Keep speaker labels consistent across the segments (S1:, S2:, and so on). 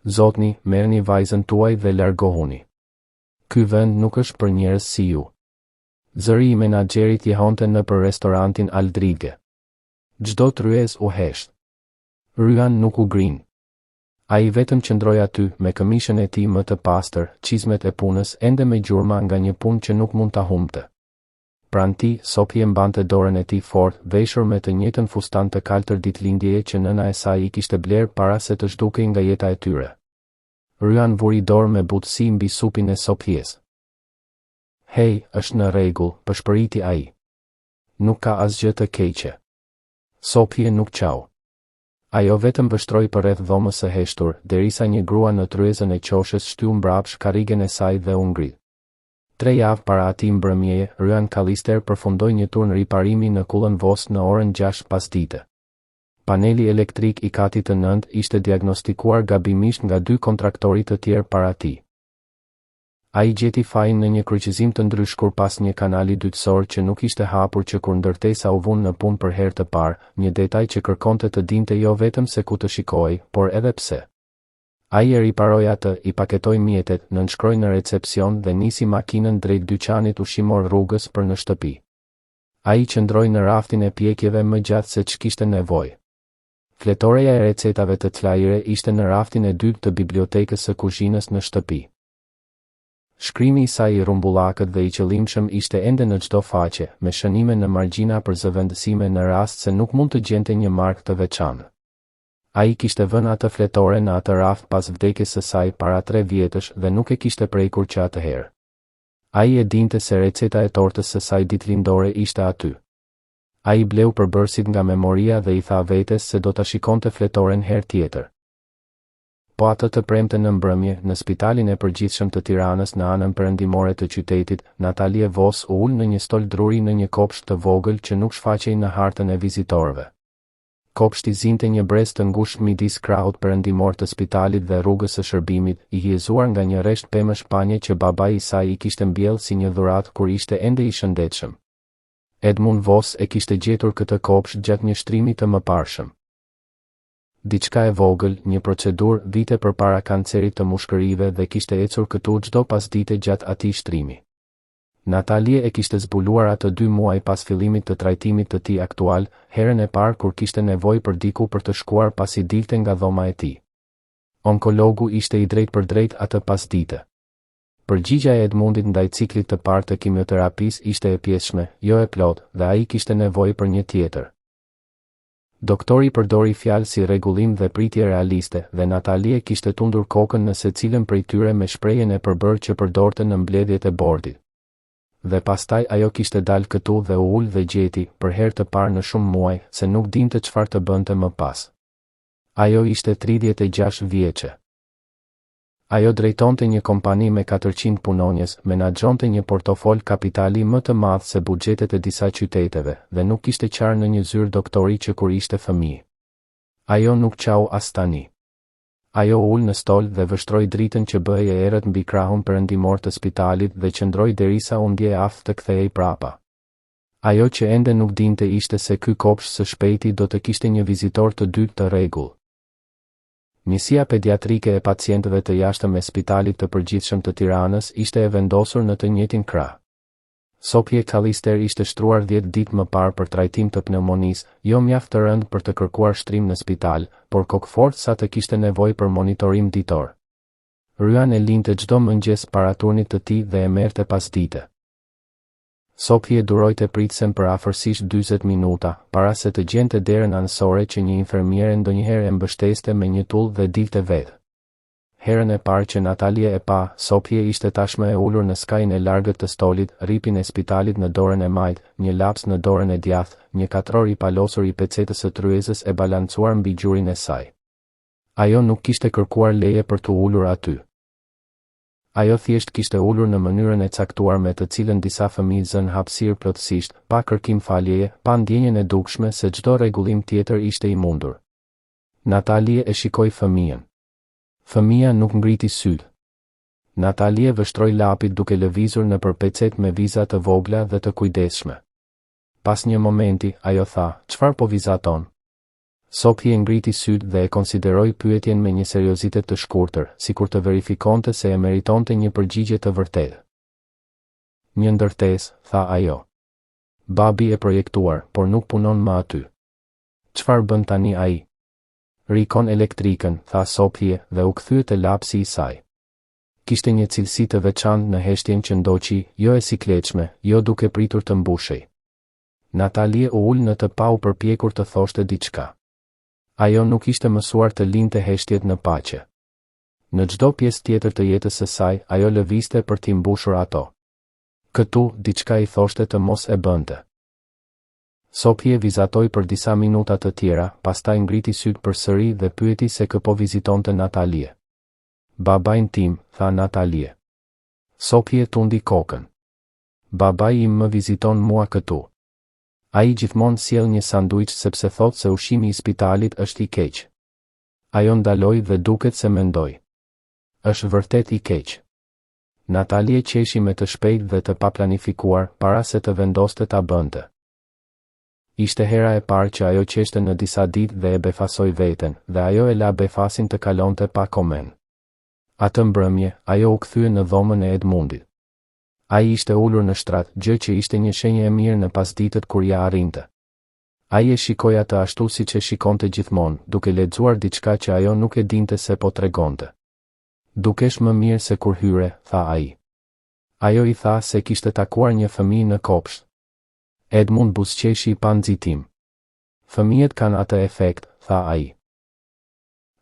S1: Zotni, merrni vajzën tuaj dhe largohuni. Ky vend nuk është për njerëz si ju. Zëri i menaxherit jehonte në për restorantin Aldrige. Çdo tryez u hesht. Ryan nuk u grin. Ai vetëm qëndroi aty me këmishën e tij më të pastër, çizmet e punës ende me gjurma nga një punë që nuk mund ta humbte. Pranë tij, Sophie mbante dorën e tij fort, veshur me të njëjtën fustan të kaltër ditëlindjeje që nëna e saj i kishte bler para se të zhdukej nga jeta e tyre. Ryan vuri dorë me butësi mbi supin e Sophies. Hej, është në rregull, përshpëriti ai. Nuk ka asgjë të keqe. Sophie nuk qau. Ajo vetëm vështroi përreth dhomës së heshtur, derisa një grua në tryezën e qoshës shtyu mbrapsht karrigen e saj dhe u ngrit. 3 javë para atij mbrëmjeje, Ryan Callister përfundoi një turn riparimi në kullën Vos në orën 6 pasdite. Paneli elektrik i katit të 9 ishte diagnostikuar gabimisht nga 2 kontraktorit të tjerë para tij. Ai gjeti fajin në një kryqëzim të ndryshkur pas një kanali dytësor që nuk ishte hapur që kur ndërtesa u vun në punë për herë të parë, një detaj që kërkonte të dinte jo vetëm se ku të shikojë, por edhe pse. Ai e riparoi atë, i paketoi mjetet, nënshkroi në recepcion dhe nisi makinën drejt dyqanit ushqimor rrugës për në shtëpi. Ai qëndroi në raftin e pjekjeve më gjatë se ç'kishte nevojë. Fletoreja e recetave të Tlajire ishte në raftin e dytë të bibliotekës së kuzhinës në shtëpi. Shkrimi i saj i rumbullakët dhe i qëllimshëm ishte ende në çdo faqe, me shënime në margjina për zëvendësime në rast se nuk mund të gjente një markë të veçantë. Ai kishte vënë atë fletore në atë raft pas vdekjes së saj para 3 vjetësh dhe nuk e kishte prekur që atëherë. Ai e dinte se receta e tortës së saj ditëlindore ishte aty. Ai bleu përbërësit nga memoria dhe i tha vetes se do ta shikonte fletoren herë tjetër. Po atë të premte në mbrëmje, në spitalin e përgjithshëm të Tiranës në anën perëndimore të qytetit, Natalie Vos u ul në një stol druri në një kopsht të vogël që nuk shfaqej në hartën e vizitorëve. Kopshti zinte një brez të ngushtë midis krahut perëndimor të spitalit dhe rrugës së shërbimit, i hjezuar nga një rresht pemësh panje që babai i saj i kishte mbjellë si një dhuratë kur ishte ende i shëndetshëm. Edmund Vos e kishte gjetur këtë kopsht gjatë një shtrimi të mëparshëm. Diçka e vogël, një procedurë vite përpara kancerit të mushkërive dhe kishte ecur këtu çdo pasdite gjatë atij shtrimi. Natalie e kishte zbuluar atë 2 muaj pas fillimit të trajtimit të tij aktual, herën e parë kur kishte nevojë për diku për të shkuar pasi dilte nga dhoma e tij. Onkologu ishte i drejtë për drejt atë pasdite. Përgjigja e Edmundit ndaj ciklit të parë të kimioterapisë ishte e pjesshme, jo e plotë, dhe ai kishte nevojë për një tjetër. Doktori përdori fjalë si rregullim dhe pritje realiste, dhe Natalie kishte tundur kokën në secilën prej tyre me shprehjen e përbërë që përdorte në mbledhjet e bordit. Dhe pastaj ajo kishte dalë këtu dhe u ul dhe gjeti, për herë të parë në shumë muaj, se nuk dinte çfarë të bënte më pas. Ajo ishte 36 vjeçe. Ajo drejtonte një kompani me 400 punonjës, menaxhonte një portofol kapitali më të madh se buxhetet e disa qyteteve, dhe nuk kishte qarë në një zyrë doktori që kur ishte fëmijë. Ajo nuk qau as tani. Ajo ul në stol dhe vështroi dritën që bëhej e errët mbi krahun perëndimor të spitalit dhe qëndroi derisa u ndje aftë të kthehej prapa. Ajo që ende nuk dinte ishte se ky kopsht së shpejti do të kishte një vizitor të dytë të rregull. Njësia pediatrike e pacientëve të jashtëm e spitalit të përgjithshëm të Tiranës ishte e vendosur në të njëjtin krah. Sophie Callister ishte shtruar 10 ditë më parë për trajtim të pneumonisë, jo mjaft të rënd për të kërkuar shtrim në spital, por kokfort sa të kishte nevojë për monitorim ditor. Ryan e linte çdo mëngjes para turnit të tij dhe e merrte pasdite. Sophie duroi të pritsen për afërsisht 40 minuta, para se të gjente derën anësore që një infermiere ndonjëherë e mbështeste me një tull dhe dilte vetë. Herën e parë që Natalie e pa, Sophie ishte tashmë e ulur në skajin e largët të stolit, ripin e spitalit në dorën e majt, një laps në dorën e djathtë, një katror i palosur i pecetës së tryezës e balancuar mbi gjurin e saj. Ajo nuk kishte kërkuar leje për të ulur aty. Ajo thjesht kishte ulur në mënyrën e caktuar me të cilën disa fëmijë zën hapësirë plotësisht, pa kërkim faljeje, pa ndjenjen e dukshme se çdo rregullim tjetër ishte i mundur. Natalie e shikoi fëmijën. Fëmia nuk ngriti syt. Natalie vështroi lapit duke lëvizur në përpecet me viza të vogla dhe të kujdesshme. Pas një momenti, ajo tha, "Çfarë po vizaton?" Sophi e ngriti syt dhe e konsideroi pyetjen me një seriozitet të shkurtër, sikur të verifikonte se e meritonte një përgjigje të vërtetë. Një ndërtesë, tha ajo. Babi e projektuar, por nuk punon më aty. Çfarë bën tani ai? Rikon elektrikën, tha Sophi dhe u kthye te lapsi i saj. Kishte një cilësi të veçantë në heshtjen që ndoqi, jo e sikletshme, jo duke pritur të mbushej. Natalie u ul në të pa u përpjekur të thoshte diçka. Ajo nuk ishte mësuar të linte heshtjet në paqe. Në çdo pjesë tjetër të jetës së saj, ajo lëvizte për t'i mbushur ato. Këtu, diçka i thoshte të mos e bënte. Sophi e vizatoi për disa minuta të tjera, pastaj ngriti syt përsëri dhe pyeti se kë po vizitonte Natalie. Babain tim, tha Natalie. Sophi e tundi kokën. Babai im më viziton mua këtu. Ai gjithmonë sjell një sanduiç sepse thot se ushqimi i spitalit është i keq. Ajo ndaloi dhe duket se mendoi. Është vërtet i keq. Natalie qeshi me të shpejt dhe të paplanifikuar para se të vendoste ta bënte. Ishte hera e parë që ajo qeshte në disa ditë dhe e befasoi veten, dhe ajo e la befasin të kalonte pa koment. Atë mbrëmje, ajo u kthye në dhomën e Edmundit. Ai ishte ulur në shtrat, gjë që ishte një shenjë e mirë në pasditët kur ja arrinte. Ai e shikoi atë ashtu siç e shikonte gjithmonë, duke lexuar diçka që ajo nuk e dinte se po tregonte. Dukesh më mirë se kur hyre, tha ai. Ajo i tha se kishte takuar një fëmijë në kopsht. Edmund buzëqeshi pa nxitim. Fëmijët kanë atë efekt, tha ai.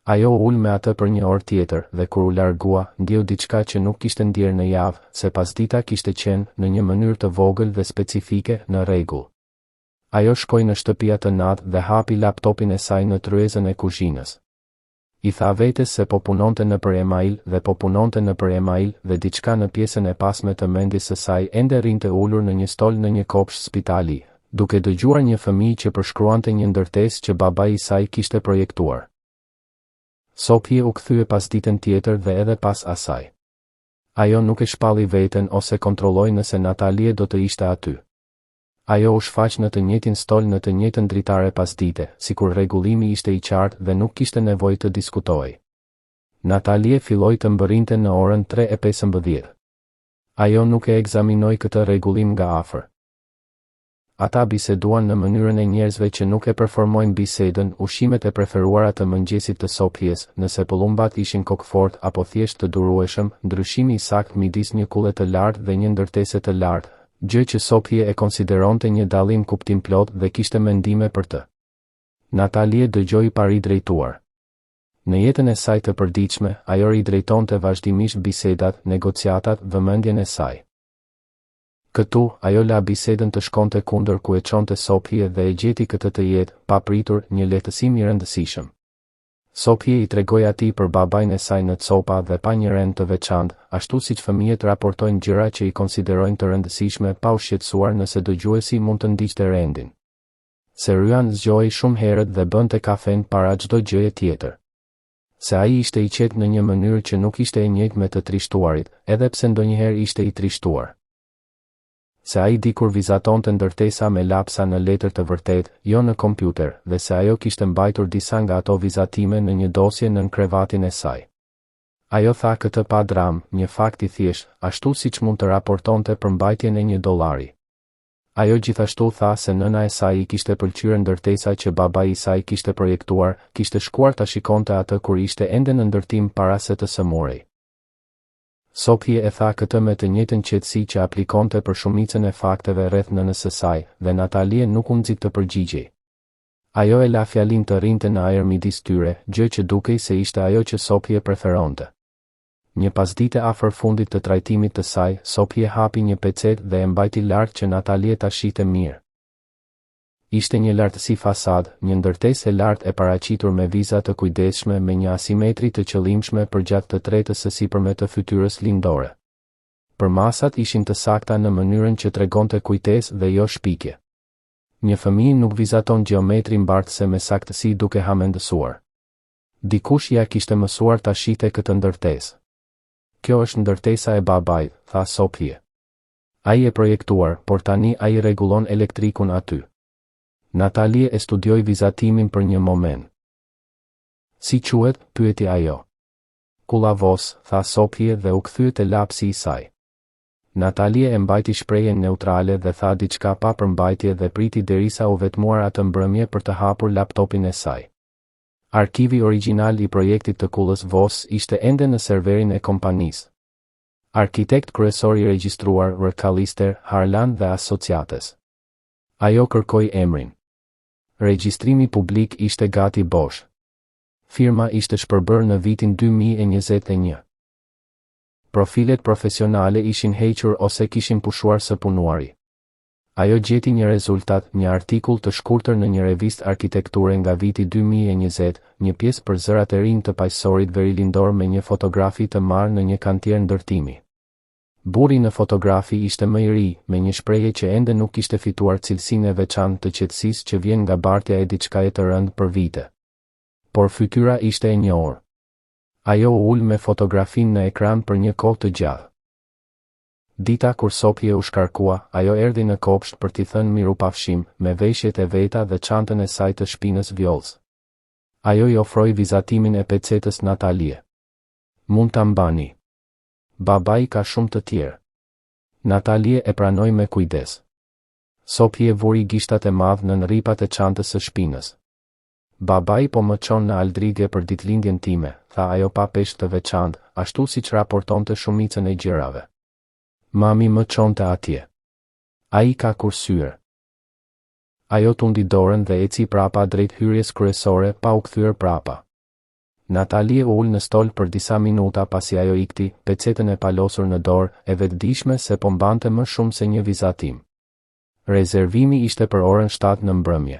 S1: Ajo ul me atë për një orë tjetër dhe kur u largua, ndjeu diçka që nuk kishte ndjerë në javë, se pasdita kishte qenë, në një mënyrë të vogël dhe specifike, në rregull. Ajo shkoi në shtëpi atë natë dhe hapi laptopin e saj në tryezën e kuzhinës. I tha vetes se po punonte nëpër email dhe diçka në pjesën e pasme të mendjes së saj ende rrinte ulur në një stol në një kopsht spitali, duke dëgjuar një fëmijë që përshkruante një ndërtesë që babai i saj kishte projektuar. Sophi u kthye pas ditën tjetër dhe edhe pas asaj. Ajo nuk e shpalli veten ose kontrolloi nëse Natalie do të ishte aty. Ajo u shfaq në të njëjtin stol në të njëjtën dritare pasdite, sikur rregullimi ishte i qartë dhe nuk kishte nevojë të diskutohej. Natalie filloi të mbërrinte në orën 3:15. Ajo nuk e ekzaminoi këtë rregullim nga afër. Ata biseduan në mënyrën e njerëzve që nuk e performojnë bisedën, ushqimet e preferuara të mëngjesit të Sophies, nëse pëllumbat ishin kokfort apo thjesht të durueshëm, ndryshimi i saktë midis një kulle të lartë dhe një ndërtese të lartë, gjë që Sophie e konsideronte një dallim kuptimplot dhe kishte mendime për të. Natalie dëgjoi pa ridrejtuar. Në jetën e saj të përditshme, ajo ridrejtonte vazhdimisht bisedat, negociatat, vëmendjen e saj. Këtu, ajo la bisedën të shkonte kundër ku e çonte Sophie dhe e gjeti këtë të jetë, pa pritur, një lehtësim i rëndësishëm. Sophie i tregoi atij për babain e saj në copa dhe pa një rend të veçantë, ashtu siç fëmijët raportojnë gjëra që i konsiderojnë të rëndësishme pa u shqetësuar nëse dëgjuesi mund të ndiqte rendin. Se Ryan zgjohej shumë herët dhe bënte kafen para çdo gjëje tjetër. Se ai ishte i qetë në një mënyrë që nuk ishte e njëjtë me të trishtuarit, edhe pse ndonjëherë ishte i trishtuar. Se ai dikur vizatonte ndërtesa me lapsa në letër të vërtet, jo në kompjuter, dhe se ajo kishte mbajtur disa nga ato vizatime në një dosje nën krevatin e saj. Ajo tha këtë pa dram, një fakt i thjesht, ashtu siç mund të raportonte për mbajtjen e $1. Ajo gjithashtu tha se nëna e saj i kishte pëlqyer ndërtesa që babai i saj kishte projektuar, kishte shkuar ta shikonte atë kur ishte ende në ndërtim para se të sëmurej. Sophie e tha këtë me të njëjtën qetësi që aplikonte për shumicën e fakteve rreth nënës së saj, dhe Natalie nuk u nxit të përgjigjej. Ajo e la fjalin të rrinte në ajër midis tyre, gjë që dukej se ishte ajo që Sophie preferonte. Një pasdite afër fundit të trajtimit të saj, Sophie hapi një pecet dhe e mbajti lart që Natalie ta shihte mirë. Ishte një lartësi fasad, një ndërtesë e lartë e paraqitur me viza të kujdesshme me një asimetri të qëllimshme përgjatë të tretës së sipërme të fytyrës lindore. Përmasat ishin të sakta në mënyrën që tregonte kujtesë dhe jo shpikje. Një fëmijë nuk vizaton gjeometrin mbartëse me saktësi duke hamendësuar. Dikush ja kishte mësuar ta shihte këtë ndërtesë. Kjo është ndërtesa e babait, tha Sophie. Ai e projektuar, por tani ai rregullon elektrikun aty. Natalie e studioi vizatimin për një moment. Si quhet, pyeti ajo. Kullavos, tha Sofie dhe u kthye te lapsi i saj. Natalie e mbajti shprehjen neutrale dhe tha diçka pa përmbajtje dhe priti derisa u vetmuar atë mbrëmje për të hapur laptopin e saj. Arkivi origjinal i projektit të Kullës Vos ishte ende në serverin e kompanisë. Arkitekt kryesor i regjistruar Callister, Harlan dhe Asociates. Ajo kërkoi emrin. Regjistrimi publik ishte gati bosh. Firma ishte shpërbërë në vitin 2021. Profilet profesionale ishin hequr ose kishin pushuar së punuari. Ajo gjeti një rezultat, një artikull të shkurtër në një revistë arkitekture nga viti 2020, një pjesë për zërat e rinj të paqësorit verilindor me një fotografi të marrë në një kantier ndërtimi. Burri në fotografi ishte më i ri, me një shprehje që ende nuk kishte fituar cilësinë e veçantë të qetësisë që vjen nga bartja e diçkaje të rëndë për vite. Por fytyra ishte e njohur. Ajo u ul me fotografin në ekran për një kohë të gjatë. Dita kur Sofie u shkarkua, ajo erdhi në kopsht për t'i thënë mirupafshim, me veshjet e veta dhe çantën e saj të shpinës vjollës. Ajo i ofroi vizatimin e pecetës Natalie. Mund ta mbani. Babai ka shumë të tjerë. Natalie e pranoi me kujdes. Sofie vuri gishtat e madh në rripat e çantës së shpinës. Babai po më çon në Aldrige për ditëlindjen time, tha ajo pa peshë të veçantë, ashtu siç raportonte shumicën e gjërave. Mami më çonte atje. Ai ka kursyer. Ajo tundi dorën dhe eci prapa drejt hyrjes kryesore pa u kthyer prapa. Natalie u ul në stol për disa minuta pasi ajo ikti, pecetën e palosur në dorë, e vetëdijshme se po mbante më shumë se një vizatim. Rezervimi ishte për orën 7 në mbrëmje.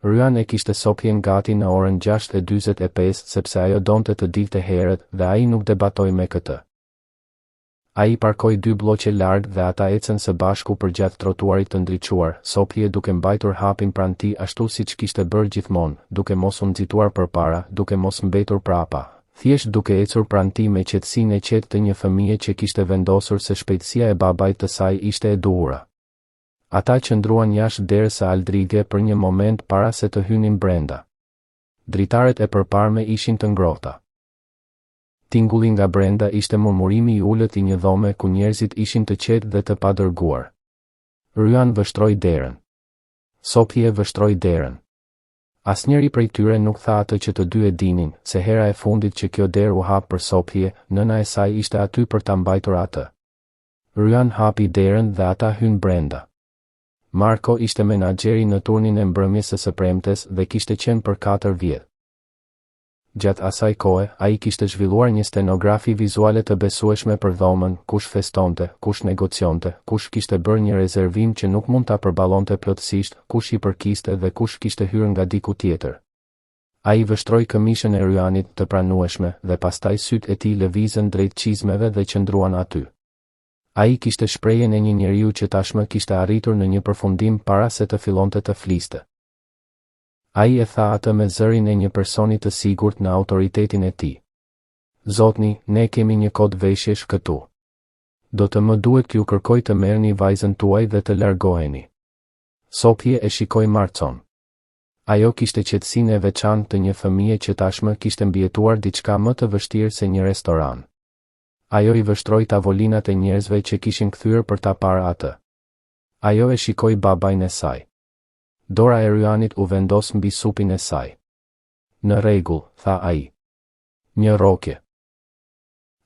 S1: Ryan e kishte Sofien gati në orën 6:45 sepse ajo donte të dilte herët dhe ai nuk debatoi me këtë. Ai parkoi 2 bloqe larg dhe ata ecën së bashku përgjatë trotuarit të ndriçuar, Sofie duke mbajtur hapin pranë tij ashtu siç kishte bërë gjithmonë, duke mos u nxituar përpara, duke mos mbetur prapa, thjesht duke ecur pranë tij me qetësinë e qetë të një fëmie që kishte vendosur se shpejtësia e babait të saj ishte e duhura. Ata qëndruan jashtë derës së Aldrige për një moment para se të hynin brenda. Dritaret e përparme ishin të ngrohta. Tingulli nga brenda ishte murmurimi i ulët i një dhome ku njerëzit ishin të qetë dhe të padërguar. Ryan vështroi derën. Sofie vështroi derën. Asnjëri prej tyre nuk tha atë që të dy e dinin, se hera e fundit që kjo derë u hap për Sofie, nëna e saj ishte aty për ta mbajtur atë. Ryan hapi derën dhe ata hyn brenda. Marko ishte menaxheri në turnin e mbrëmjes së premtes dhe kishte qenë për 4 vjet. Gjatë asaj kohe, ai kishte zhvilluar një stenografi vizuale të besueshme për dhomën, kush festonte, kush negocionte, kush kishte bërë një rezervim që nuk mund ta përballonte plotësisht, kush i përkiste dhe kush kishte hyrë nga diku tjetër. Ai vështroi këmishën e Ryanit të pranueshme dhe pastaj sytë e tij lëvizën drejt çizmeve dhe qëndruan aty. Ai kishte shprehjen e një njeriu që tashmë kishte arritur në një përfundim para se të fillonte të fliste. Ai e tha atë me zërin e një personi të sigurt në autoritetin e tij. Zotni, ne kemi një kod veshjesh këtu. Do të më duhet t'ju kërkoj të merrni vajzën tuaj dhe të largoheni. Sofie e shikoi Marcon. Ajo kishte qetësinë e veçantë të një fëmie që tashmë kishte mbijetuar diçka më të vështirë se një restoran. Ajo i vështroi tavolinat e njerëzve që kishin kthyer për ta parë atë. Ajo e shikoi babain e saj. Dora e Ryanit u vendos mbi supin e saj. Në rregull, tha ai. Një rroke.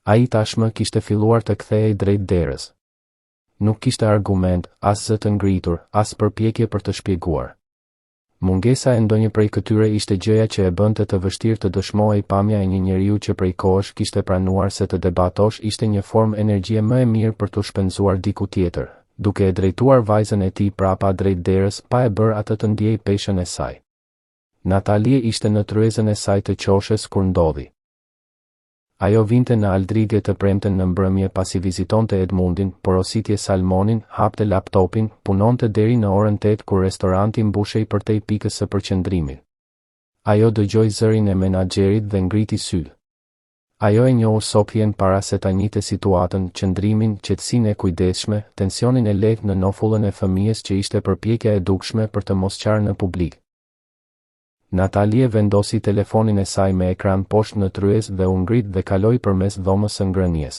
S1: Ai tashmë kishte filluar të kthehej drejt derës. Nuk kishte argument, as zë të ngritur, as përpjekje për të shpjeguar. Mungesa e ndonjë prej këtyre ishte gjëja që e bënte të vështirë të dëshmohej pamja e një njeriu që prej kohësh kishte pranuar se të debatosh ishte një formë energjie më e mirë për të shpenzuar diku tjetër, duke e drejtuar vajzën e tij prapa drejt derës pa e bërë atë të ndjej peshën e saj. Natalie ishte në tryezën e saj të qoshes kur ndodhi. Ajo vinte në Aldrige të premten në mbrëmje pasi vizitonte Edmundin, porositje salmonin, hapte laptopin, punonte deri në orën 8 kur restoranti mbushej përtej pikës së përqendrimit. Ajo dëgjoi zërin e menaxherit dhe ngriti sy. Ajo e njohu Sopjen para se ta njihte situatën, qëndrimin, qetësinë e kujdesshme, tensionin e lehtë në nofullën e fëmijës që ishte përpjekja e dukshme për të mos qarë në publik. Natalie vendosi telefonin e saj me ekran poshtë në tryez dhe u ngrit dhe kaloi përmes dhomës së ngrënies.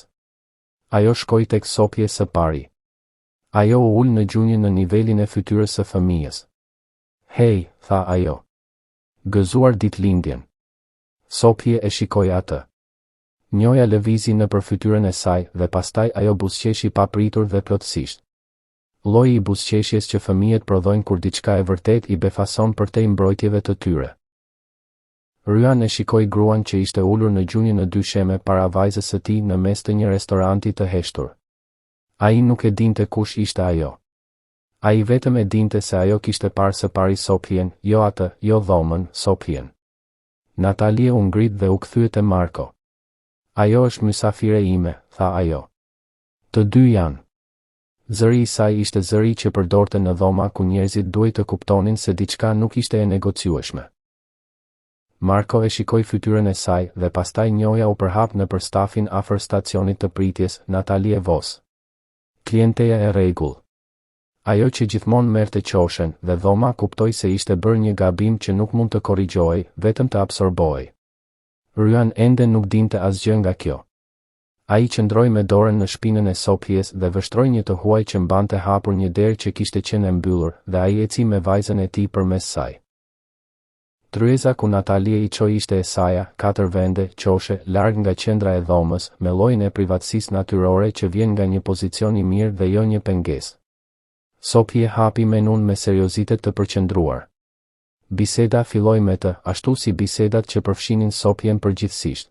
S1: Ajo shkoi tek Sopje së pari. Ajo u ul në gjunjë në nivelin e fytyrës së fëmijës. Hej, tha ajo. Gëzuar ditëlindjen. Sopje e shikoi atë. Njoja lëvizi në për fytyrën e saj dhe pastaj ajo buzëqeshi papritur dhe plotësisht. Lloji i buzëqeshjes që fëmijët prodhojnë kur diçka e vërtet i befason përtej mbrojtjeve të tyre. Ryan e shikoi gruan që ishte ulur në gjunjë në dysheme para vajzës së tij në mes të një restoranti të heshtur. Ai nuk e dinte kush ishte ajo. Ai vetëm e dinte se ajo kishte parë së pari Sopjen, jo atë, jo dhomën, Sopjen. Natalie u ngrit dhe u kthye te Marko. Ajo është mysafire ime, tha ajo. Të dy janë. Zëri i saj ishte zëri që përdorte në dhoma ku njerëzit duhej të kuptonin se diçka nuk ishte e negociueshme. Marko e shikoi fytyrën e saj dhe pastaj njoja u përhap nëpër stafin afër stacionit të pritjes, Natalie Vos. Klienteja e rregull. Ajo që gjithmonë merrte qoshen dhe dhoma kuptoi se ishte bërë një gabim që nuk mund të korrigjohej, vetëm të absorbohej. Ryan ende nuk dinte asgjë nga kjo. Ai qëndroi me dorën në shpinën e Sopjes dhe vështroi një të huaj që mbante hapur një derë që kishte qenë e mbyllur, dhe ai eci me vajzën e tij përmes saj. Tryeza ku Natalie i çoi ishte e saja, 4 vende, qoshe, larg nga qendra e dhomës, me llojin e privatësisë natyrore që vjen nga një pozicion i mirë dhe jo një pengesë. Sopje hapi menun me seriozitet të përqendruar. Biseda filloi me të, ashtu si bisedat që përfshinin Sopjen përgjithsisht.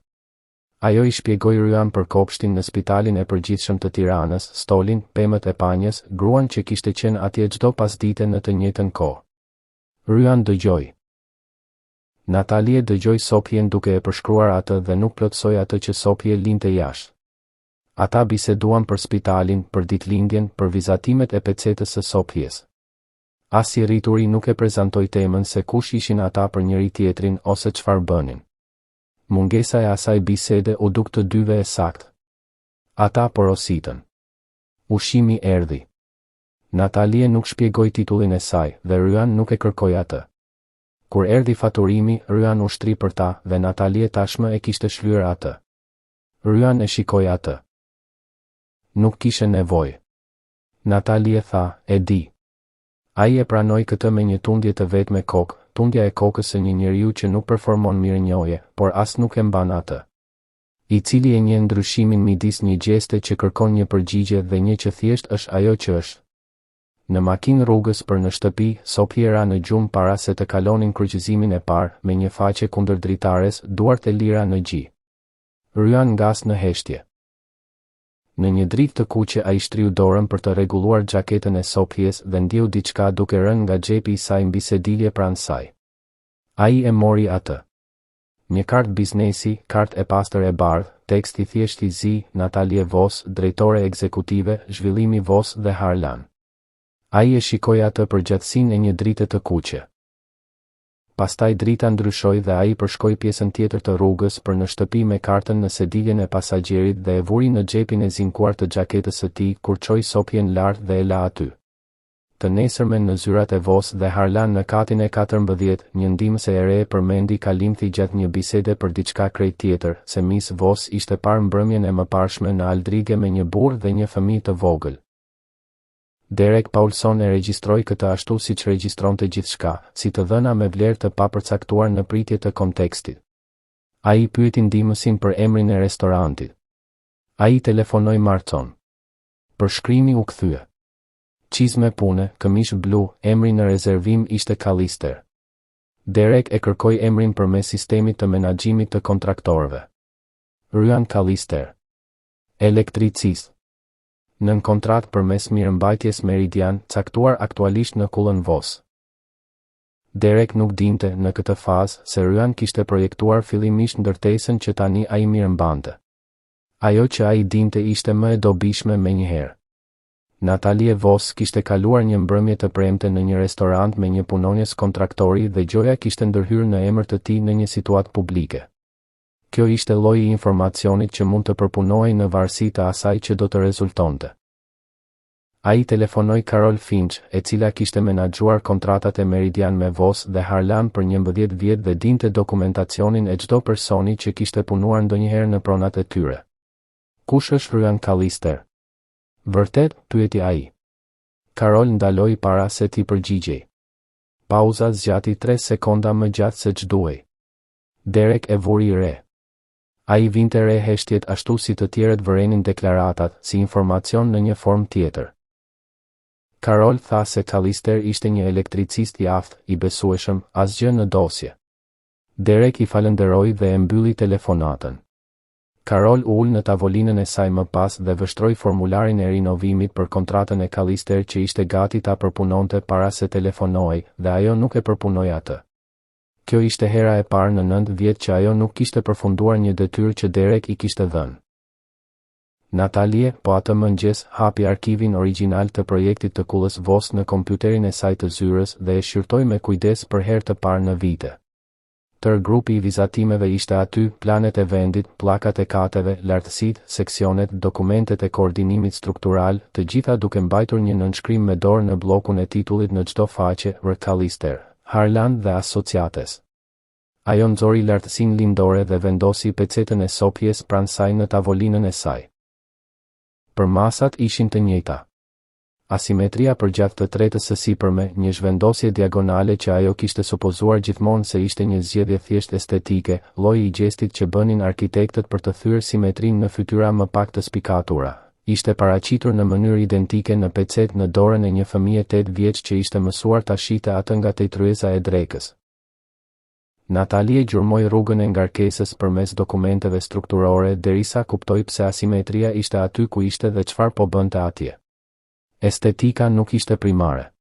S1: Ajo i shpjegoi Ryan për kopshtin në spitalin e përgjithshëm të Tiranës, stolin, pemët e panjës, gruan që kishte qenë atje çdo pasdite në të njëjtën kohë. Ryan dëgjoi. Natalie dëgjoi Sopjen duke e përshkruar atë dhe nuk plotësoi atë që Sopje linte jashtë. Ata biseduan për spitalin, për ditëlindjen, për vizatimet e pecetës së Sopjes. As i rrituri nuk e prezantoi temën se kush ishin ata për njëri tjetrin ose çfarë bënin. Mungesa e asaj bisede u duk të dyve e saktë. Ata porositën. Ushqimi erdhi. Natalie nuk shpjegoi titullin e saj dhe Ryan nuk e kërkoi atë. Kur erdhi faturimi, Ryan u shtri për ta dhe Natalie tashmë e kishte shlyer atë. Ryan e shikoi atë. Nuk kishe nevojë. Natalie tha, e di. Ai e pranoi këtë me një tundje të vetë me kokë, tundja e kokës së një njeriu që nuk performon mirënjohje, por as nuk e mban atë. I cili e njeh ndryshimin midis një gjeste që kërkon një përgjigje dhe një që thjesht është ajo që është. Në makinë rrugës për në shtëpi, Sopje ra në gjumë para se të kalonin kryqëzimin e parë, me një faqe kundër dritares, duart e lira në gji. Ryan ngas në heshtje. Në një dritë të kuqe ai shtriu dorën për të rregulluar xhaketën e Sopjes dhe ndjeu diçka duke rënë nga xhepi i saj mbi sedilje pranë saj. Ai e mori atë. Një kartë biznesi, kartë e pastër e bardhë, tekst i thjesht i zi, Natalie Vos, drejtore ekzekutive, zhvillimi Vos dhe Harlan. Ai e shikoi atë për gjatësinë e një drite të kuqe. Pastaj drita ndryshoi dhe ai përshkoi pjesën tjetër të rrugës për në shtëpi me kartën në sediljen e pasagjerit dhe e vuri në xhepin e zinkuar të xhaketës së tij kur çoi Sopjen lart dhe e la aty. Të nesërmen në zyrat e Vos dhe Harlan në katin e 14, një ndihmëse e re përmendi kalimthi gjatë një bisede për diçka krejt tjetër, se Miss Vos ishte parë mbrëmjen e mëparshme në Aldrige me një burr dhe një fëmijë të vogël. Derek Paulson e regjistroi këtë ashtu siç regjistronte gjithçka, si të dhëna me vlerë të papërcaktuar në pritje të kontekstit. Ai pyeti ndihmësin për emrin e restorantit. Ai telefonoi Marton. Përshkrimi u kthye. Çizme pune, këmish blu, emri në rezervim ishte Callister. Derek e kërkoi emrin përmes sistemit të menaxhimit të kontraktorëve. Ryan Callister. Elektricist. Nën kontratë përmes mirëmbajtjes Meridian, caktuar aktualisht në kullën Vos. Derek nuk dinte në këtë fazë se Ryan kishte projektuar fillimisht ndërtesën që tani ai mirëmbante. Ajo që ai dinte ishte më e dobishme menjëherë. Natalie Vos kishte kaluar një mbrëmje të premte në një restorant me një punonjes kontraktori dhe gjoja kishte ndërhyrë në emër të tij në një situatë publike. Kjo ishte lloji I informacionit që mund të përpunohej në varësi të asaj që do të rezultonte. Ai telefonoi Carol Finch, e cila kishte menaxhuar kontratat e Meridian me Voss dhe Harlan për 11 vjet dhe dinte dokumentacionin e çdo personi që kishte punuar ndonjëherë në pronat e tyre. Kush është Ryan Callister? Vërtet, pyeti ai. Carol ndaloi para se t'i përgjigjej. Pauza zgjati 3 sekonda më gjatë se ç'duhej. Derek e vuri re. Ai vinte re heshtjet ashtu si të tjerët vërenin deklaratat, si informacion në një formë tjetër. Carol tha se Callister ishte një elektricist I aftë, I besueshëm, asgjë në dosje. Derek I falenderoi dhe e mbylli telefonatën. Carol u ul në tavolinën e saj më pas dhe vështroi formularin e rinovimit për kontratën e Callister që ishte gati ta përpunonte para se telefonohej, dhe ajo nuk e përpunoi atë. Kjo ishte hera e parë në 9 vjet që ajo nuk kishte përfunduar një detyrë që Derek I kishte dhënë. Natalie, po atë mëngjes, hapi arkivin origjinal të projektit të Kullës Voss në kompjuterin e saj të zyrës dhe e shqyrtoi me kujdes për herë të parë në vite. Tër grupi I vizatimeve ishte aty, planet e vendit, pllakat e kateve, lartësitë, seksionet, dokumentet e koordinimit struktural, të gjitha duke mbajtur një nënshkrim me dorë në bllokun e titullit në çdo faqe, R. Callister, Harlan dhe asociates. Ajo nxori lartësinë lindore dhe vendosi pecetën e sopjes pranë saj në tavolinën e saj. Përmasat ishin të njëjta. Asimetria përgjatë të tretës së sipërme, një zhvendosje diagonale që ajo kishte supozuar gjithmonë se ishte një zgjedhje thjesht estetike, lloji I gjestit që bënin arkitektët për të thyer simetrinë në fytyra më pak të spikatura, ishte paraqitur në mënyrë identike në pecet në dorën e një fëmije 8 vjeç që ishte mësuar ta shite atë nga tetryeza e drekës. Natalie gjurmoi rrugën e ngarkesës përmes dokumenteve strukturore derisa kuptoi pse asimetria ishte aty ku ishte dhe çfarë po bënte atje. Estetika nuk ishte primare.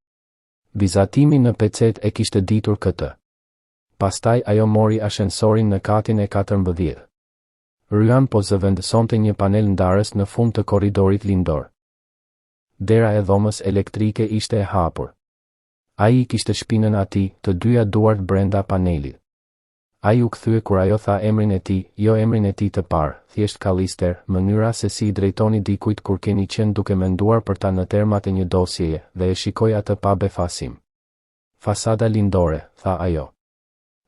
S1: Vizatimi në pecet e kishte ditur këtë. Pastaj ajo mori ashensorin në katin e 14. Ryan po zëvendësonte një panel ndarës në fund të korridorit lindor. Dera e dhomës elektrike ishte e hapur. Ai kishte shpinën atij, të dyja duart brenda panelit. Ai u kthye kur ajo tha emrin e tij, jo emrin e tij të parë, thjesht Callister, mënyra se si I drejtoni dikujt kur keni qenë duke menduar për ta në termat e një dosjeje, dhe e shikoi atë pa befasim. Fasada lindore, tha ajo.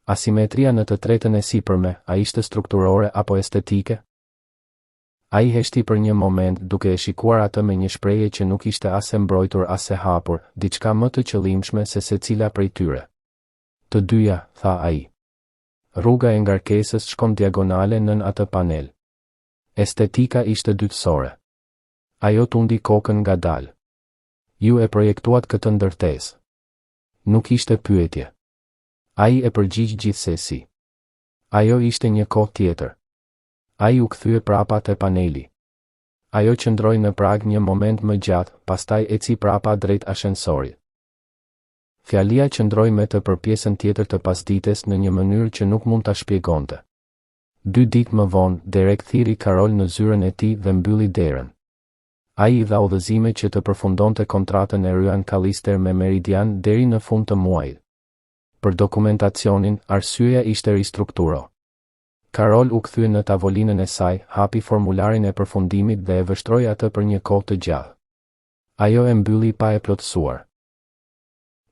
S1: Asimetria në të tretën e sipërme, a ishte strukturore apo estetike? Ai heshti për një moment duke e shikuar atë me një shprehje që nuk ishte as e mbrojtur as e hapur, diçka më të qëllimshme se secila prej tyre. Të dyja, tha ai. Rruga e ngarkesës shkon diagonale nën atë panel. Estetika ishte dytësore. Ajo tundi kokën ngadalë. Ju e projektuat këtë ndërtesë. Nuk ishte pyetje. Ai e përgjigj gjithsesi. Ajo ishte një kohë tjetër. Ai u kthye prapa te paneli. Ajo qëndroi në prag një moment më gjatë, pastaj eci prapa drejt ashensorit. Fjalia qëndroi me të për pjesën tjetër të pasdites në një mënyrë që nuk mund ta shpjegonte. 2 ditë më vonë, Derek thiri Carol në zyrën e tij dhe mbylli derën. Ai I dha udhëzime që të përfundonte kontratën e Ryan Callister me Meridian deri në fund të muajit. Për dokumentacionin, arsyeja ishte ristrukturo. Carol u kthye në tavolinën e saj, hapi formularin e përfundimit dhe e vështroi atë për një kohë të gjallë. Ajo e mbylli pa e plotësuar.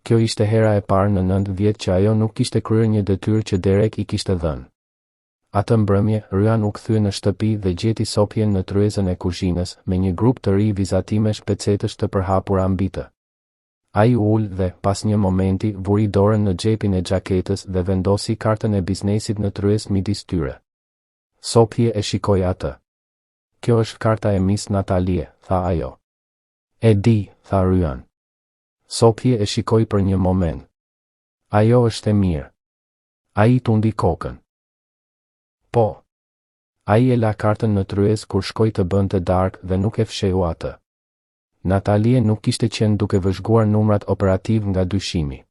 S1: Kjo ishte hera e parë në 9 vjet që ajo nuk kishte kryer një detyrë që Derek I kishte dhënë. Atë mbrëmje, Ryan u kthye në shtëpi dhe gjeti sopjen në tryezën e kuzhinës, me një grup të ri vizatimesh pecetësh të përhapura mbi të. Ai u ul dhe, pas një momenti, vuri dorën në xhepin e xhaketës dhe vendosi kartën e biznesit në tryezë midis tyre. Sopje e shikoi atë. Kjo është karta e Miss Natalie, tha ajo. E di, tha Ryan. Sopje e shikoi për një moment. Ajo është e mirë. Ai tundi kokën. Po. Ai e la kartën në tryezë kur shkoi të bënte darkë dhe nuk e fsheu atë. Natalie nuk kishte qenë duke vëzhguar numrat operativ nga dyshimi.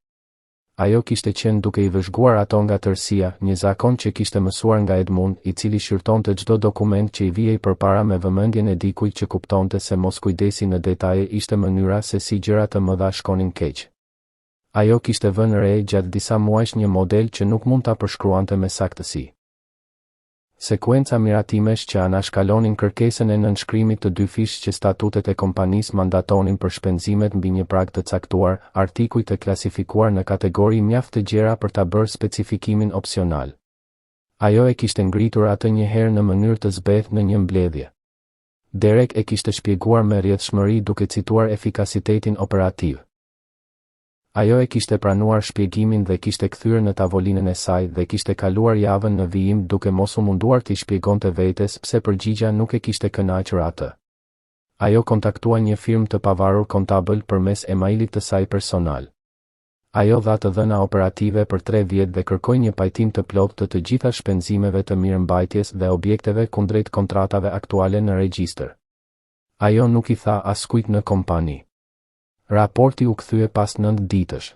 S1: Ajo kishte qenë duke I vëzhguar ato nga tërësia, një zakon që kishte mësuar nga Edmund, I cili shqyrtonte çdo dokument që I vijej përpara me vëmendjen e dikujt që kuptonte se mos kujdesi në detaje ishte mënyra se si gjërat të mëdha shkonin keq. Ajo kishte vënë re gjatë disa muajsh një model që nuk mund ta përshkruante me saktësi. Sekuenca miratimesh që anashkalonin kërkesën e nënshkrimit të dy fish që statutet e kompanisë mandatonin për shpenzimet mbi një prag të caktuar, artikuj të klasifikuar në kategori mjaft të gjera për ta bërë specifikimin opsional. Ajo e kishte ngritur atë një herë në mënyrë të zbeth në një mbledhje. Derek e kishte shpjeguar me rrjedhshmëri duke cituar efikasitetin operativ. Ajo e kishte pranuar shpjegimin dhe kishte kthyer në tavolinën e saj dhe kishte kaluar javën në vijim duke mos u munduar t'i shpjegonte vetes pse përgjigja nuk e kishte kënaqur atë. Ajo kontaktua një firmë të pavarur kontabël përmes emailit të saj personal. Ajo dha të dhëna operative për 3 vjet dhe kërkoi një pajtim të plotë të gjitha shpenzimeve të mirëmbajtjes dhe objekteve kundrejt kontratave aktuale në regjistër. Ajo nuk i tha askujt në kompani. Raporti u kthye pas 9 ditësh.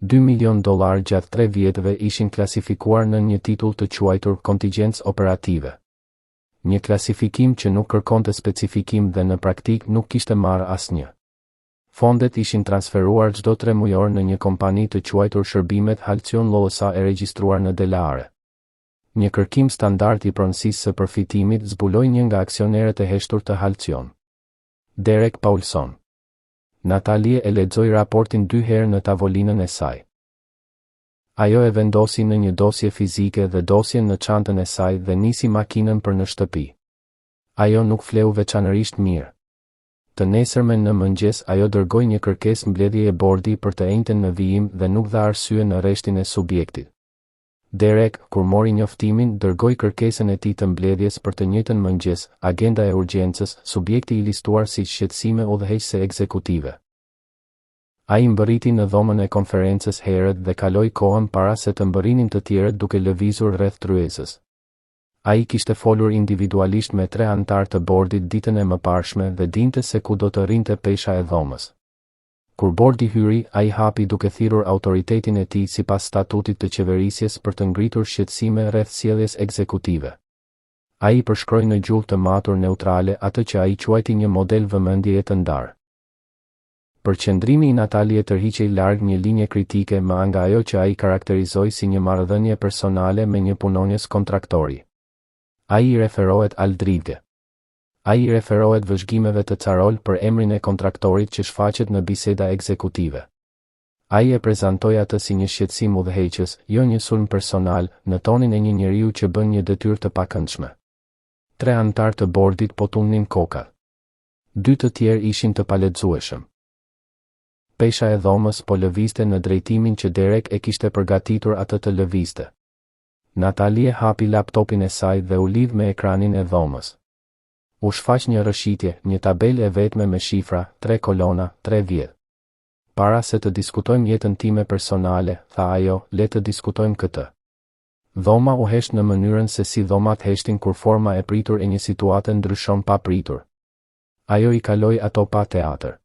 S1: 2 milion dolar gjatë 3 vjetëve ishin klasifikuar në një titull të quajtur kontingjencë operative. Një klasifikim që nuk kërkonte specifikim dhe në praktik nuk kishte marrë asnjë. Fondet ishin transferuar çdo 3 mujor në një kompani të quajtur Shërbimet Halcion LLC e regjistruar në Delaware. Një kërkim standard i pronësisë së përfitimit zbuloi një nga aksionerët e heshtur të Halcion. Derek Paulson. Natalie e lexoi raportin 2 herë në tavolinën e saj. Ajo e vendosi në një dosje fizike dhe dosjen në çantën e saj dhe nisi makinën për në shtëpi. Ajo nuk fleu veçanërisht mirë. Të nesërmen në mëngjes ajo dërgoi një kërkesë mbledhjeje bordi për të enjten në vijim dhe nuk dha arsye në rreshtin e subjektit. Derek, kur mori njoftimin, dërgoi kërkesën e tij të mbledhjes për të njëjtën mëngjes, agenda e urgjencës, subjekti i listuar si shqetësime udhëheqëse ekzekutive. Ai mbërriti në dhomën e konferencës herët dhe kaloi kohën para se të mbërrinin të tjerët duke lëvizur rreth tryezës. Ai kishte folur individualisht me 3 antar të bordit ditën e mëparshme dhe dinte se ku do të rrinte pesha e dhomës. Kur bordi hyri, ai hapi duke thirrur autoritetin e tij sipas statutit të qeverisjes për të ngritur shqetësime rreth sjelljes ekzekutive. Ai përshkroi në gjuhë të matur neutrale atë që ai quajti një model vëmendjeje të ndarë. Përqendrimi i Natalie tërhiqej larg një linje kritike më nga ajo që ai karakterizoi si një marrëdhënie personale me një punonjës kontraktori. Ai i referohet Aldrige. Ai i referohet vëzhgimeve të Carol për emrin e kontraktorit që shfaqet në biseda ekzekutive. Ai e prezantoi atë si një shqetësim udhëheqës, jo një sulm personal, në tonin e një njeriu që bën një detyrë të pakëndshme. 3 antar të bordit po tunin koka. 2 të tjerë ishin të palexueshëm. Pesha e dhomës po lëvizte në drejtimin që Derek e kishte përgatitur atë të lëvizte. Natalie hapi laptopin e saj dhe u lidh me ekranin e dhomës. U shfaq një rëshitje, një tabelë e vetme me shifra, 3 kolona, 3 vjet. Para se të diskutojmë jetën time personale, tha ajo, le të diskutojmë këtë. Dhoma u hesht në mënyrën se si dhomat heshtin kur forma e pritur e një situate ndryshon pa pritur. Ajo i kaloi ato pa teatr.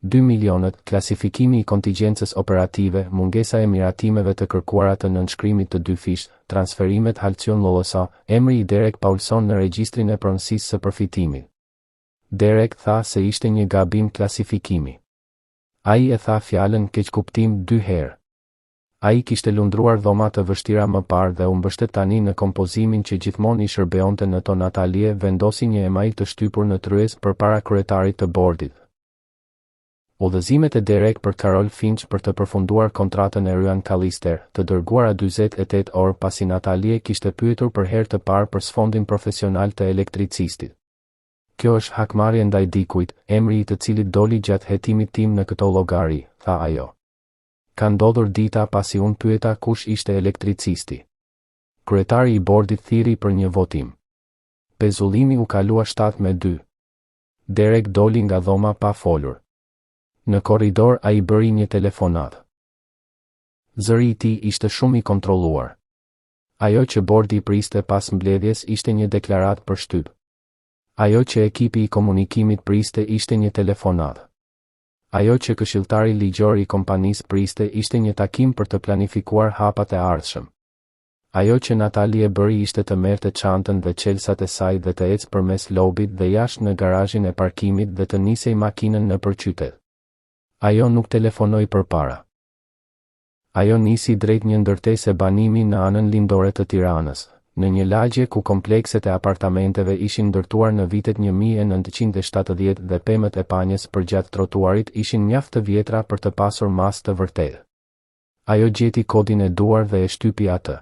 S1: 2 milionët, klasifikimi i kontingjencës operative, mungesa e miratimeve të kërkuara të nënshkrimit të 2 fish, transferimet Halcion LLC, emri i Derek Paulson në regjistrin e pronësisë së përfitimit. Derek tha se ishte një gabim klasifikimi. Ai e tha fjalën keqkuptim 2 herë. Ai kishte lundruar dhoma të vështira më parë dhe u mbështet tani në kompozimin që gjithmonë i shërbeonte në to. Natalie vendosi një email të shtypur në tryezë përpara kryetarit të bordit. Udhëzimet e Derek për Carol Finch për të përfunduar kontratën e Ryan Callister, të dërguara 48 orë pasi Natalie kishte pyetur për herë të parë për sfondin profesional të elektricistit. Kjo është hakmarrje ndaj dikujt, emri i të cilit doli gjatë hetimit tim në këto llogari, tha ajo. Ka ndodhur dita pasi unë pyeta kush ishte elektricisti. Kryetari i bordit thiri për një votim. Pezullimi u kalua 7-2. Derek doli nga dhoma pa folur. Në korridor ai bëri një telefonat. Zëri i tij ishte shumë i kontrolluar. Ajo që bordi priste pas mbledhjes ishte një deklarat për shtyp. Ajo që ekipi i komunikimit priste ishte një telefonat. Ajo që këshilltari ligjor i kompanisë priste ishte një takim për të planifikuar hapat e ardhshëm. Ajo që Natalie bëri ishte të merrte çantën dhe çelësat e saj dhe të ecë përmes lobit dhe jashtë në garazhin e parkimit dhe të nisej makinën nëpër qytet. Ajo nuk telefonoi përpara. Ajo nisi drejt një ndërtese banimi në anën lindore të Tiranës, në një lagje ku komplekset e apartamenteve ishin ndërtuar në vitet 1970 dhe pemët e panjes përgjatë trotuarit ishin mjaft të vjetra për të pasur mas të vërtetë. Ajo gjeti kodin e duar dhe e shtypi atë.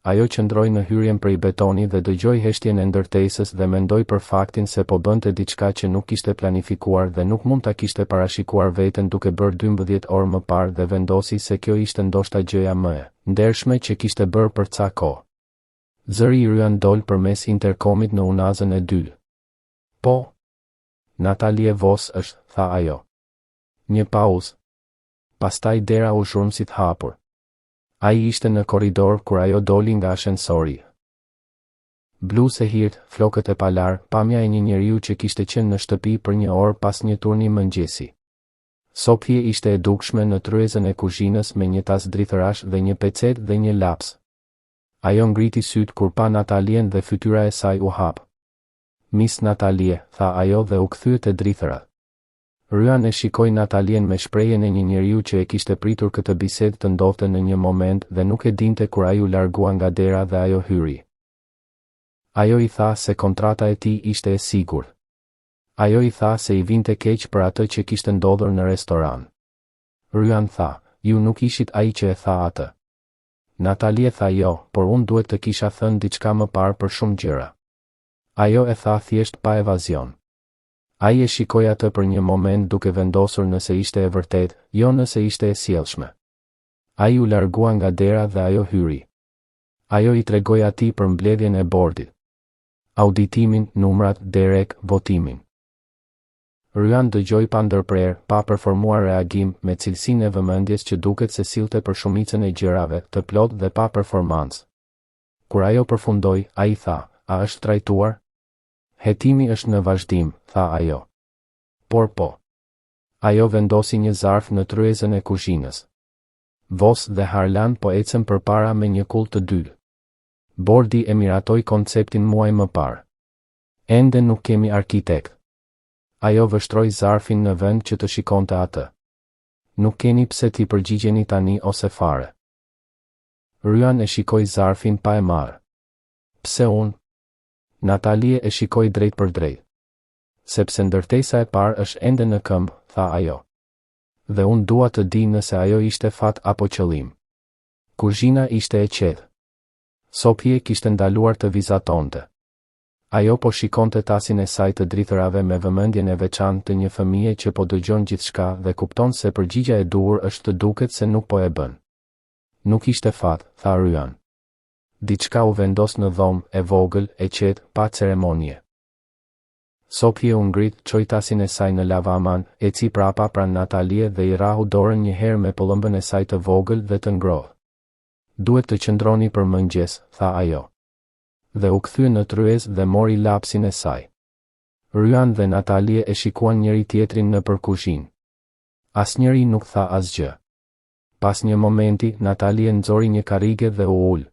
S1: Ajo qëndroi në hyrjen prej betoni dhe dëgjoi heshtjen e ndërtesës dhe mendoi për faktin se po bënte diçka që nuk kishte planifikuar dhe nuk mund ta kishte parashikuar veten duke bërë 12 orë më parë dhe vendosi se kjo ishte ndoshta gjëja më e ndershme që kishte bërë për ca kohë. Zëri i Ryan dol përmes interkomit në unazën e dytë. Po. Natalie Vos është, tha ajo. Një pauzë. Pastaj dera u zhurmësit hapur. Ai ishte në korridor kur ajo doli nga ashensori. Bluzë e hirt, flokët e palar, pamja e një njeriu që kishte qenë në shtëpi për një orë pas një turni mëngjesi. Sopje ishte e dukshme në tryezën e kuzhinës me një tas drithërash dhe një pecet dhe një laps. Ajo ngriti syt kur pa Natalien dhe fytyra e saj u hap. Miss Natalie, tha ajo dhe u kthye te drithërat. Ryan e shikoi Natalien me shprehjen e një njeriu që e kishte pritur këtë bisedë të ndodhte në një moment dhe nuk e dinte kur ai u largua nga dera dhe ajo hyri. Ajo i tha se kontrata e tij ishte e sigurt. Ajo i tha se i vinte keq për atë që kishte ndodhur në restoran. Ryan tha, ju nuk ishit ai që e tha atë. Natalie tha jo, por unë duhet të kisha thënë diçka më parë për shumë gjëra. Ajo e tha thjesht pa evazion. Ai e shikoi atë për një moment duke vendosur nëse ishte e vërtet, jo nëse ishte e sjellshme. Ai u largua nga dera dhe ajo hyri. Ajo i tregoi atij për mbledhjen e bordit. Auditimin, numrat, derek, votimin. Ryan dëgjoi pa ndërprer, pa performuar reagim, me cilësinë e vëmendjes që duket se sillte për shumicën e gjërave, të plot dhe pa performancë. Kur ajo përfundoi, ai tha, a është trajtuar? Hetimi është në vazhdim, tha ajo. Por po. Ajo vendosi një zarf në tryezën e kuzhinës. Vos dhe Harlan po ecën përpara me një kull të dytë. Bordi e miratoi konceptin muaj më parë. Ende nuk kemi arkitekt. Ajo vështroi zarfin në vend që të shikonte atë. Nuk keni pse t'i përgjigjeni tani ose fare. Ryan e shikoi zarfin pa e marrë. Pse unë? Natalie e shikoi drejt për drejt. Sepse ndërtesa e parë është ende në këmbë, tha ajo. Dhe unë dua të di nëse ajo ishte fat apo qëllim. Kuzhina ishte e qetë. Sopje kishte ndaluar të vizatonte. Ajo po shikonte tasin e saj të drithërave me vëmendjen e veçantë të një fëmije që po dëgjon gjithçka dhe kupton se përgjigja e duhur është të duket se nuk po e bën. Nuk ishte fat, tha Ryan. Diçka u vendos në dhomë, e vogël, e qetë, pa ceremonie. Sopje u ngrit, çoi tasin e saj në lavaman, eci prapa pranë Natalie dhe i rahu dorën një herë me pëllëmbën e saj të vogël dhe të ngrohtë. Duhet të qëndroni për mëngjes, tha ajo. Dhe u kthye në tryezë dhe mori lapsin e saj. Ryan dhe Natalie e shikuan njëri tjetrin në kuzhinë. Asnjëri nuk tha asgjë. Pas një momenti, Natalie nxori një karrige dhe u ul.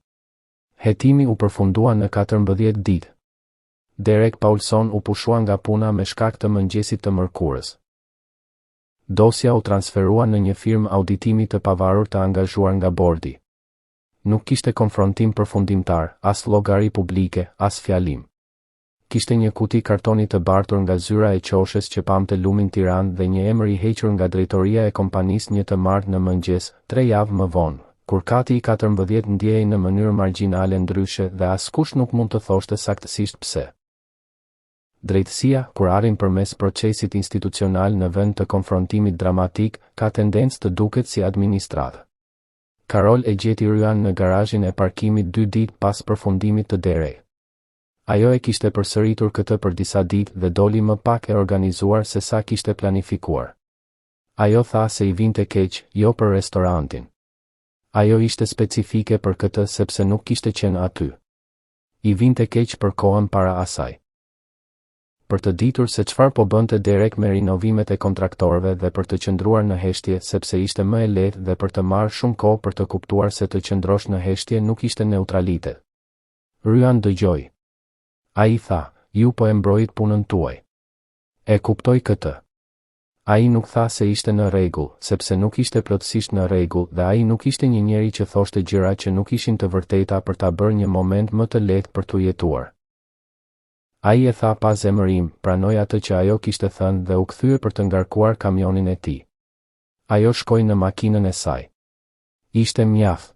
S1: Hetimi u përfundua në 14 ditë. Derek Paulson u pushua nga puna me shkak të mëngjesit të mërkurës. Dosja u transferua në një firmë auditimi të pavarur të angazhuar nga bordi. Nuk kishte konfrontim përfundimtar, as llogari publike, as fjalim. Kishte një kuti kartoni të bartur nga zyra e qoshes që pamte lumin Tiranë dhe një emër i hequr nga drejtoria e kompanisë një të martë në mëngjes, 3 javë më vonë, kur kati i 14 ndjehej në mënyrë margjinale ndryshe dhe askush nuk mund të thoshte saktësisht pse. Drejtësia, kur arrin përmes procesit institucional në vend të konfrontimit dramatik, ka tendencë të duket si administratë. Carol e gjeti Ryan në garazhin e parkimit 2 ditë pas përfundimit të derej. Ajo e kishte përsëritur këtë për disa ditë dhe doli më pak e organizuar se sa kishte planifikuar. Ajo tha se i vinte keq, jo për restorantin. Ajo ishte specifike për këtë sepse nuk kishte qenë aty. I vinte keq për kohën para asaj. Për të ditur se çfarë po bënte Derek me rinovimet e kontraktorëve dhe për të qëndruar në heshtje sepse ishte më e lehtë dhe për të marrë shumë kohë për të kuptuar se të qëndrosh në heshtje nuk ishte neutralitet. Ryan dëgjoi. Ai tha, ju po e mbrojit punën tuaj. E kuptoj këtë. Ai nuk tha se ishte në rregull, sepse nuk ishte plotësisht në rregull dhe ai nuk ishte një njeri që thoshte gjëra që nuk ishin të vërteta për ta bërë një moment më të lehtë për t'u jetuar. Ai e tha pa zemërim, pranoi atë që ajo kishte thënë dhe u kthye për të ngarkuar kamionin e tij. Ajo shkoi në makinën e saj. Ishte mjaft.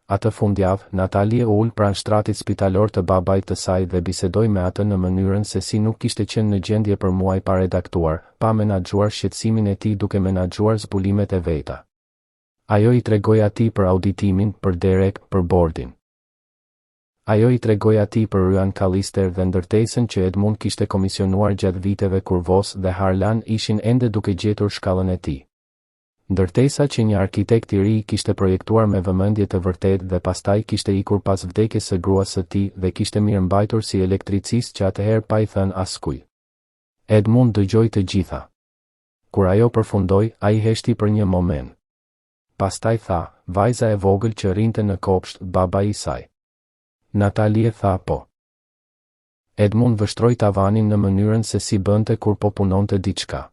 S1: Atë fundjavë, Natalie u ul pranë shtratit spitalor të babait të saj dhe bisedoi me atë në mënyrën se si nuk kishte qenë në gjendje për muaj pa redaktuar, pa menaxhuar shqetësimin e tij duke menaxhuar zbulimet e veta. Ajo I tregoi atij për auditimin, për Derek, për bordin. Ajo I tregoi atij për Ryan Callister dhe ndërtesën që Edmund kishte komisionuar gjatë viteve kur Voss dhe Harlan ishin ende duke gjetur shkallën e tij. Ndërtesa që një arkitekt I ri kishte projektuar me vëmendje të vërtetë dhe pastaj kishte ikur pas vdekjes së gruas së tij dhe kishte mirëmbajtur si elektricist që atëherë pa I thënë askujt. Edmund dëgjoi të gjitha. Kur ajo përfundoi, ai heshti për një moment. Pastaj tha, vajza e vogël që rrinte në kopsht, babai I saj. Natalie tha po. Edmund vështroi tavanin në mënyrën se si bënte kur po punonte diçka.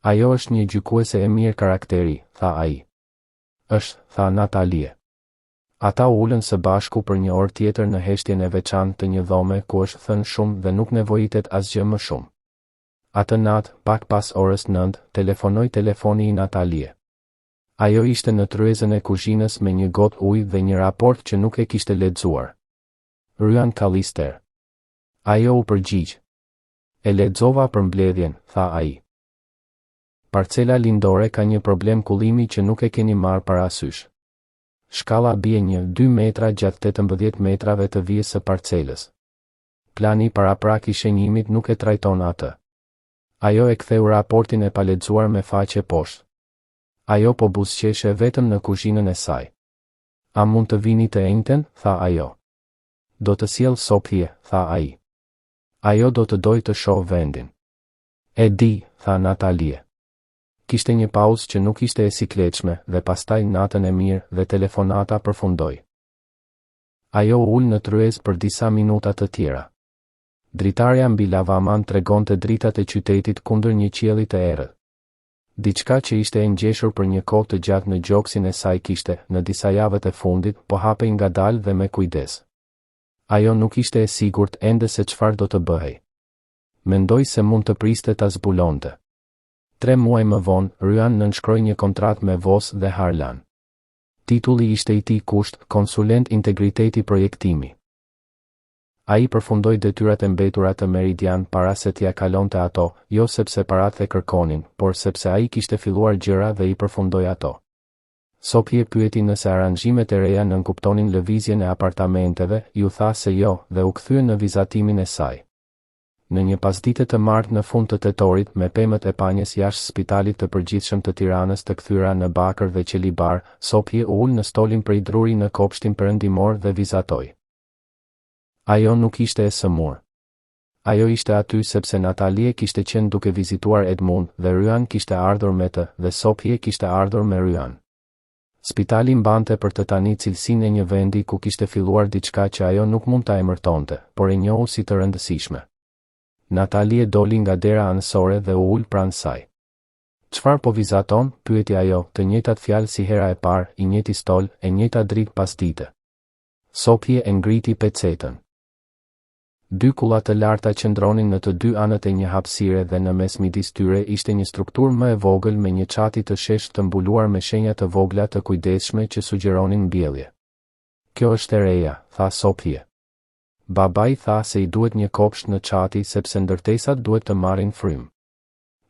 S1: Ajo është një gjykuese e mirë karakteri, tha ai. Është, tha Natalie. Ata u ulën së bashku për një orë tjetër në heshtjen e veçantë të një dhome ku është thënë shumë dhe nuk nevojitet asgjë më shumë. Atë natë, pak pas orës 9, telefonoi telefoni I Natalie. Ajo ishte në tryezën e kuzhinës me një gotë ujë dhe një raport që nuk e kishte lexuar. Ryan Callister. Ajo u përgjigj. E lexova për mbledhjen, tha ai. Parcela lindore ka një problem kullimi që nuk e keni marrë parasysh. Shkalla bie 1-2 metra gjatë 18 metrave të vijës së parcelës. Plani paraprak I shenjimit nuk e trajton atë. Ajo e ktheu raportin e palexuar me faqe poshtë. Ajo po buzëqeshe vetëm në kuzhinën e saj. A mund të vini të enjten, tha ajo. Do të sjell sopje, tha ai. Ajo do të doj të shoh vendin. E di, tha Natalie. Kishte një pauzë që nuk ishte e sikletshme dhe pastaj natën e mirë dhe telefonata përfundoi. Ajo u ul në tryezë për disa minuta të tjera. Dritarja mbi lavaman tregonte dritat e qytetit kundër një qielli të errët. Diçka që ishte e ngjeshur për një kohë të gjatë në gjoksin e saj kishte, në disa javët e fundit, po hapej ngadalë dhe me kujdes. Ajo nuk ishte e sigurt ende se çfarë do të bëhej. Mendoi se mund të priste ta zbulonte. 3 muaj më vonë, Ryan nënshkroi një kontratë me Voss dhe Harlan. Titulli ishte I tij kusht, konsulent integriteti projektimi. Ai përfundoi detyrat e mbetura të Meridian para se t'ia kalonte ato, jo sepse paratë e kërkonin, por sepse ai kishte filluar gjëra dhe I përfundoi ato. Sopje pyeti nëse aranxhimet e reja nënkuptonin lëvizjen e apartamenteve, ju tha se jo dhe u kthye në vizatimin e saj. Në një pasdite të martë në fund të tetorit me pemët e panjes jashtë spitalit të përgjithshëm të Tiranës të kthyer në Bakër dhe Qelibar, Sopje u ul në stolin prej druri në kopshtin perëndimor dhe vizatoi. Ajo nuk ishte e sëmur. Ajo ishte aty sepse Natalie kishte qenë duke vizituar Edmund dhe Ryan kishte ardhur me të dhe Sopje kishte ardhur me Ryan. Spitali mbante për të tani cilësinë e një vendi ku kishte filluar diçka që ajo nuk mund ta emërtonte, por e njohu si të rëndësishme. Natalie doli nga dera anësore dhe u ul pranë saj. Çfarë po vizaton? Pyeti ajo, të njëjtat fjalë si hera e parë, I njëjti stol, e njëjta dritë pas dite. Sopje e ngriti pecetën. 2 kulla të larta qëndronin në të 2 anët e një hapësire dhe në mes midis tyre ishte një strukturë më e vogël me një çati të sheshtë të mbuluar me shenja të vogla të kujdesshme që sugjeronin mbjellje. Kjo është e reja, tha Sopje. Babai tha se I duhet një kopsht në çati sepse ndërtesat duhet të marrin frym.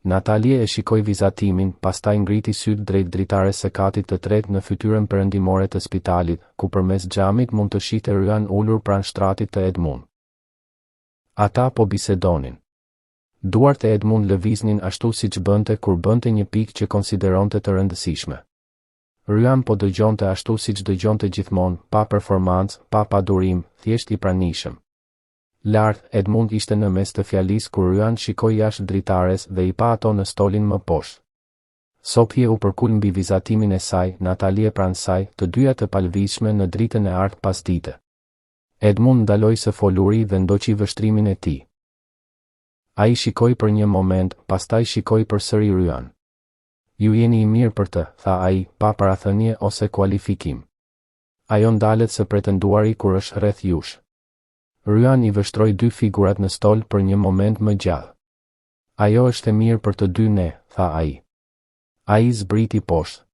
S1: Natalie e shikoi vizatimin, pastaj ngriti syt drejt dritares së katit të tretë në fytyrën perëndimore të spitalit, ku përmes xhamit mund të shihte Ryan ulur pranë shtratit të Edmund. Ata po bisedonin. Duart e Edmund lëviznin ashtu siç bënte kur bënte një pikë që konsideronte të rëndësishme. Ryan po dëgjonte ashtu siç dëgjonte gjithmonë, pa performancë, pa padurim, thjesht I pranishëm. Lart, Edmund ishte në mes të fjalisë kur Ryan shikoi jashtë dritares dhe I pa ato në stolin më poshtë. Sopje u përkul mbi vizatimin e saj, Natalie pranë saj, të dyja të palvizshme në dritën e artë pasdite. Edmund ndaloi së foluri dhe ndoqi vështrimin e tij. Ai shikoi për një moment, pastaj shikoi përsëri Ryan. Ju jeni i mirë për të, tha ai, pa parathënie ose kualifikim. Ajo ndalet së pretenduari kur është rreth jush. Ryan i vështroi dy figurat në stol për një moment më gjallë. Ajo është e mirë për të dy ne, tha ai. Ai zbriti poshtë.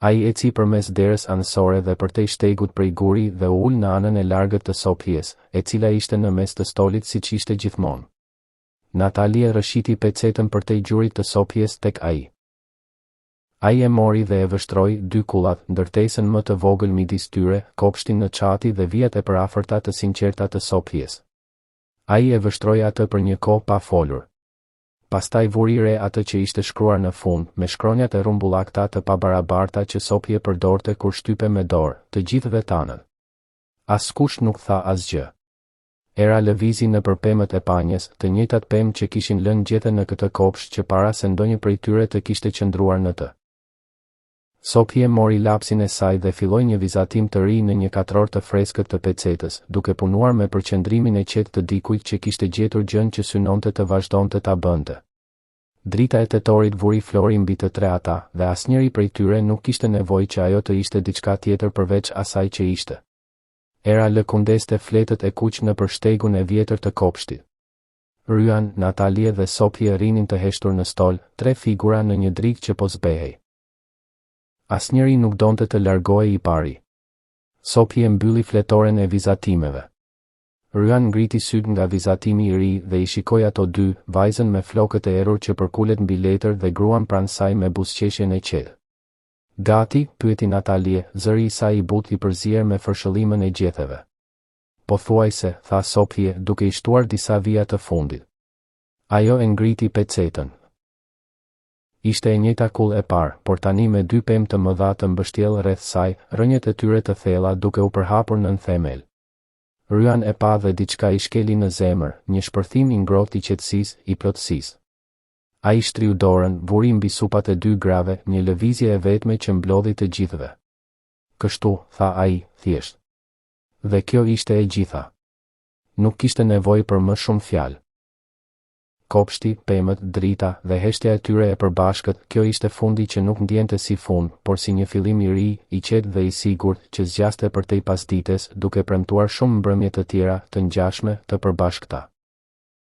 S1: Ai eci përmes derës anësore dhe përtej shtegut prej guri dhe u ul në anën e largët të Sophie's, e cila ishte në mes të stolit siç ishte gjithmonë. Natalie rrëshiti pecetën përtej gjurit të Sophie's tek ai. Ai e mori dhe e vështroi dy kullat, ndërtesën më të vogël midis tyre, kopshtin në çati dhe vijat e parafërta të sinqerta të Sophie's. Ai e vështroi atë për një kohë pa folur. Pastaj vuri re atë që ishte shkruar në fund, me shkronjat e rumbullakta të pabarabarta që Sophie përdorte kur shtype me dorë, të gjithëve tanën. Askush nuk tha asgjë. Era lëvizi në përpemët e panjes, të njëjtat pemë që kishin lënë gjete në këtë kopsht që para se ndonjë prej tyre të kishte qëndruar në të. Sophie mori lapsin e saj dhe filloi një vizatim të ri në një katror të freskët të pecetës, duke punuar me përqendrimin e qetë të dikujt që kishte gjetur gjën që synonte të vazhdonte ta bënte. Drita e tetorit vuri Flori mbi të tre ata, dhe asnjëri prej tyre nuk kishte nevojë që ajo të ishte diçka tjetër përveç asaj që ishte. Era lëkundeste fletët e kuq në përshtegun e vjetër të kopshtit. Ryan, Natalie dhe Sophie rinin të heshtur në stol, tre figura në një drik që po zbehej. Asnjëri nuk donte të largohej i pari. Sophie mbylli fletoren e vizatimeve. Ryan ngriti syt nga vizatimi i ri dhe i shikoi ato dy, vajzën me flokët e errur që përkulet mbi letër dhe gruan pranë saj me buzëqeshjen e qetë. Gati, pyeti Natalie, zëri i saj i butë i përzier me fërshëllimën e gjetheve. Pothuajse, tha Sophie, duke i shtuar disa vija të fundit. Ajo e ngriti pecetën. Ishte e njëjta kull e parë, por tani me dy pemë të mëdha të mbështjell rreth saj, rrënjët e tyre të thella duke u përhapur nën themel. Ryan e pa dhe diçka i shkeli në zemër, një shpërthim i ngrohtë i qetësisë, i plotësisë. Ai shtriu dorën, vuri mbi supat e dy grave, një lëvizje e vetme që mblodhi të gjithëve. Kështu, tha ai, thjesht. Dhe kjo ishte e gjitha. Nuk kishte nevojë për më shumë fjalë. Kopshti, pemët, drita dhe heshtja e tyre e përbashkët, kjo ishte fundi që nuk ndjente si fund, por si një fillim i ri, i qetë dhe i sigurt, që zgjaste përtej pasdites, duke premtuar shumë mbrëmje të tjera, të ngjashme, të përbashkëta.